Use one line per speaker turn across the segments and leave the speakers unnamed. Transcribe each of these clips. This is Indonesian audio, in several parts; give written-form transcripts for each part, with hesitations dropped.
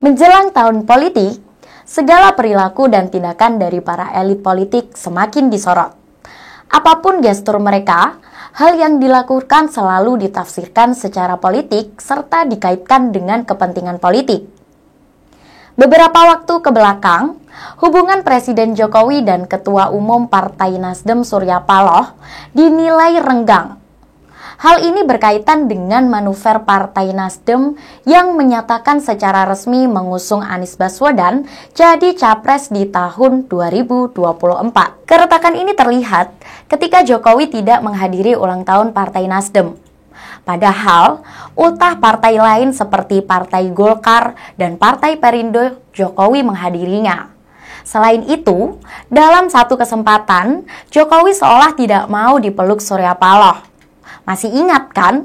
Menjelang tahun politik, segala perilaku dan tindakan dari para elit politik semakin disorot. Apapun gestur mereka, hal yang dilakukan selalu ditafsirkan secara politik serta dikaitkan dengan kepentingan politik. Beberapa waktu ke belakang, hubungan Presiden Jokowi dan Ketua Umum Partai Nasdem Surya Paloh dinilai renggang. Hal ini berkaitan dengan manuver Partai Nasdem yang menyatakan secara resmi mengusung Anies Baswedan jadi capres di tahun 2024. Keretakan ini terlihat ketika Jokowi tidak menghadiri ulang tahun Partai Nasdem. Padahal, ultah partai lain seperti Partai Golkar dan Partai Perindo Jokowi menghadirinya. Selain itu, dalam satu kesempatan, Jokowi seolah tidak mau dipeluk Surya Paloh. Masih ingat kan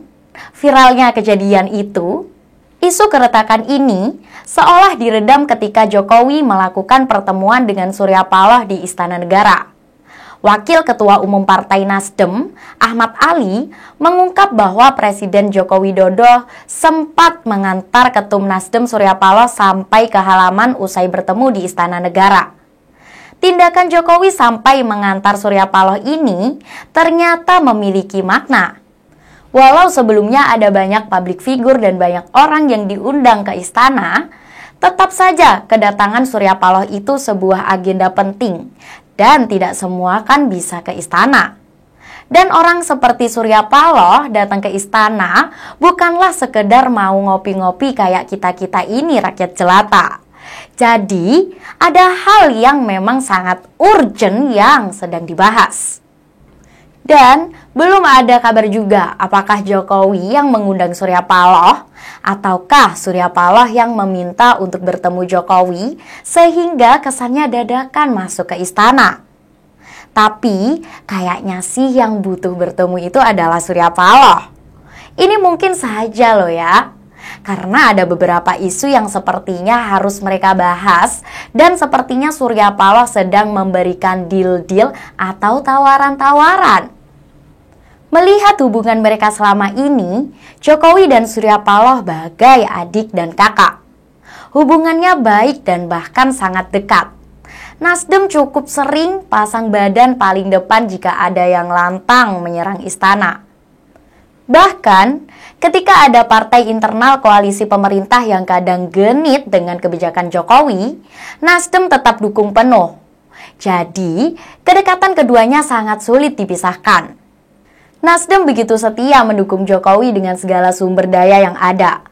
viralnya kejadian itu? Isu keretakan ini seolah diredam ketika Jokowi melakukan pertemuan dengan Surya Paloh di Istana Negara. Wakil Ketua Umum Partai Nasdem, Ahmad Ali, mengungkap bahwa Presiden Joko Widodo sempat mengantar Ketum Nasdem Surya Paloh sampai ke halaman usai bertemu di Istana Negara. Tindakan Jokowi sampai mengantar Surya Paloh ini ternyata memiliki makna. Walau sebelumnya ada banyak publik figur dan banyak orang yang diundang ke istana, tetap saja kedatangan Surya Paloh itu sebuah agenda penting dan tidak semua kan bisa ke istana. Dan orang seperti Surya Paloh datang ke istana bukanlah sekedar mau ngopi-ngopi kayak kita-kita ini rakyat jelata. Jadi, ada hal yang memang sangat urgent yang sedang dibahas. Dan belum ada kabar juga apakah Jokowi yang mengundang Surya Paloh ataukah Surya Paloh yang meminta untuk bertemu Jokowi sehingga kesannya dadakan masuk ke istana. Tapi kayaknya sih yang butuh bertemu itu adalah Surya Paloh. Ini mungkin saja loh ya. Karena ada beberapa isu yang sepertinya harus mereka bahas dan sepertinya Surya Paloh sedang memberikan deal-deal atau tawaran-tawaran. Melihat hubungan mereka selama ini, Jokowi dan Surya Paloh bagai adik dan kakak. Hubungannya baik dan bahkan sangat dekat. Nasdem cukup sering pasang badan paling depan jika ada yang lantang menyerang istana. Bahkan, ketika ada partai internal koalisi pemerintah yang kadang genit dengan kebijakan Jokowi, Nasdem tetap dukung penuh. Jadi, kedekatan keduanya sangat sulit dipisahkan. Nasdem begitu setia mendukung Jokowi dengan segala sumber daya yang ada.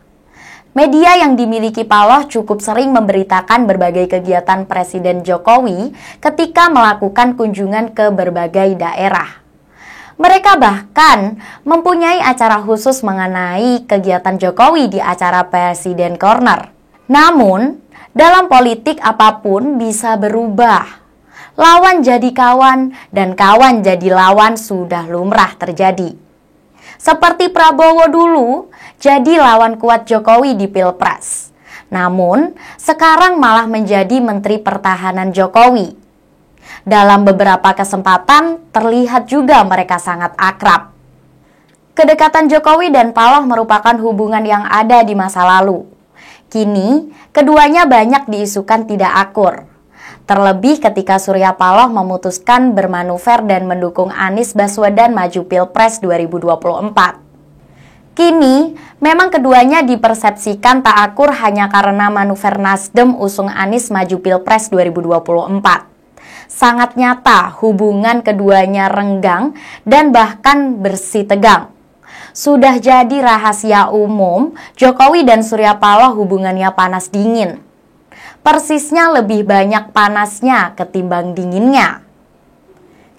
Media yang dimiliki Paloh cukup sering memberitakan berbagai kegiatan Presiden Jokowi ketika melakukan kunjungan ke berbagai daerah. Mereka bahkan mempunyai acara khusus mengenai kegiatan Jokowi di acara Presiden Corner. Namun, dalam politik apapun bisa berubah. Lawan jadi kawan dan kawan jadi lawan sudah lumrah terjadi. Seperti Prabowo dulu jadi lawan kuat Jokowi di Pilpres. Namun, sekarang malah menjadi Menteri Pertahanan Jokowi. Dalam beberapa kesempatan terlihat juga mereka sangat akrab. Kedekatan Jokowi dan Paloh merupakan hubungan yang ada di masa lalu. Kini, keduanya banyak diisukan tidak akur. Terlebih ketika Surya Paloh memutuskan bermanuver dan mendukung Anies Baswedan maju Pilpres 2024. Kini, memang keduanya dipersepsikan tak akur hanya karena manuver Nasdem usung Anies maju Pilpres 2024. Sangat nyata hubungan keduanya renggang dan bahkan bersih tegang. Sudah jadi rahasia umum, Jokowi dan Surya Paloh hubungannya panas dingin. Persisnya lebih banyak panasnya ketimbang dinginnya.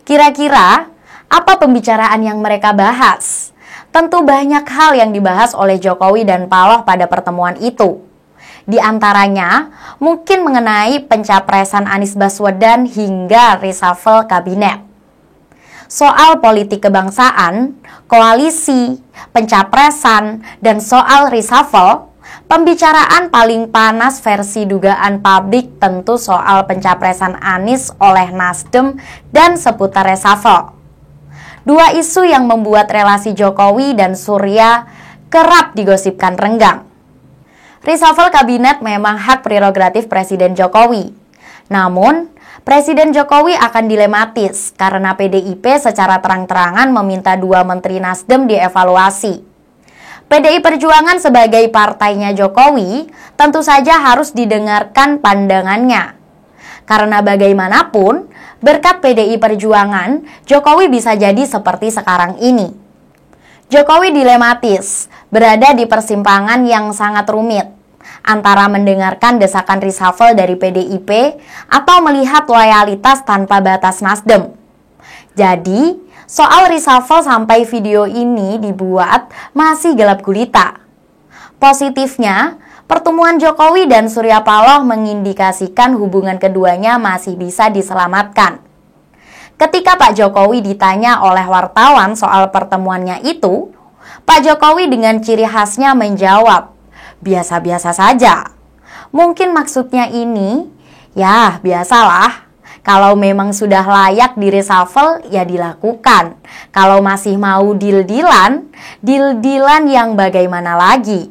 Kira-kira apa pembicaraan yang mereka bahas? Tentu banyak hal yang dibahas oleh Jokowi dan Paloh pada pertemuan itu. Di antaranya mungkin mengenai pencapresan Anies Baswedan hingga reshuffle kabinet. Soal politik kebangsaan, koalisi, pencapresan, dan soal reshuffle, pembicaraan paling panas versi dugaan publik tentu soal pencapresan Anies oleh Nasdem dan seputar reshuffle. Dua isu yang membuat relasi Jokowi dan Surya kerap digosipkan renggang. Reshuffle kabinet memang hak prerogatif Presiden Jokowi. Namun, Presiden Jokowi akan dilematis karena PDIP secara terang-terangan meminta 2 menteri Nasdem dievaluasi. PDI Perjuangan sebagai partainya Jokowi tentu saja harus didengarkan pandangannya. Karena bagaimanapun, berkat PDI Perjuangan, Jokowi bisa jadi seperti sekarang ini. Jokowi dilematis, berada di persimpangan yang sangat rumit, antara mendengarkan desakan reshuffle dari PDIP atau melihat loyalitas tanpa batas Nasdem. Jadi, soal reshuffle sampai video ini dibuat masih gelap gulita. Positifnya, pertemuan Jokowi dan Surya Paloh mengindikasikan hubungan keduanya masih bisa diselamatkan. Ketika Pak Jokowi ditanya oleh wartawan soal pertemuannya itu, Pak Jokowi dengan ciri khasnya menjawab, biasa-biasa saja. Mungkin maksudnya ini, ya biasalah. Kalau memang sudah layak di reshuffle, ya dilakukan. Kalau masih mau deal-dealan yang bagaimana lagi?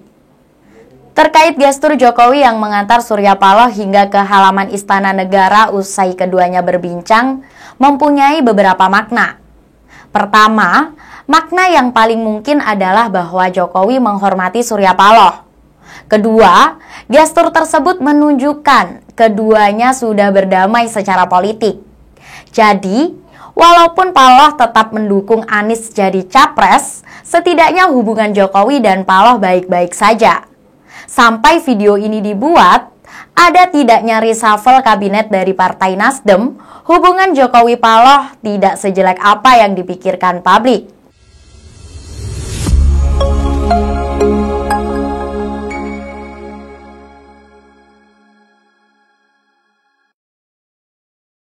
Terkait gestur Jokowi yang mengantar Surya Paloh hingga ke halaman Istana Negara usai keduanya berbincang, mempunyai beberapa makna. Pertama, makna yang paling mungkin adalah bahwa Jokowi menghormati Surya Paloh. Kedua, gestur tersebut menunjukkan keduanya sudah berdamai secara politik. Jadi, walaupun Paloh tetap mendukung Anies jadi capres, setidaknya hubungan Jokowi dan Paloh baik-baik saja. Sampai video ini dibuat, ada tidaknya reshuffle kabinet dari Partai Nasdem, hubungan Jokowi-Paloh tidak sejelek apa yang dipikirkan publik.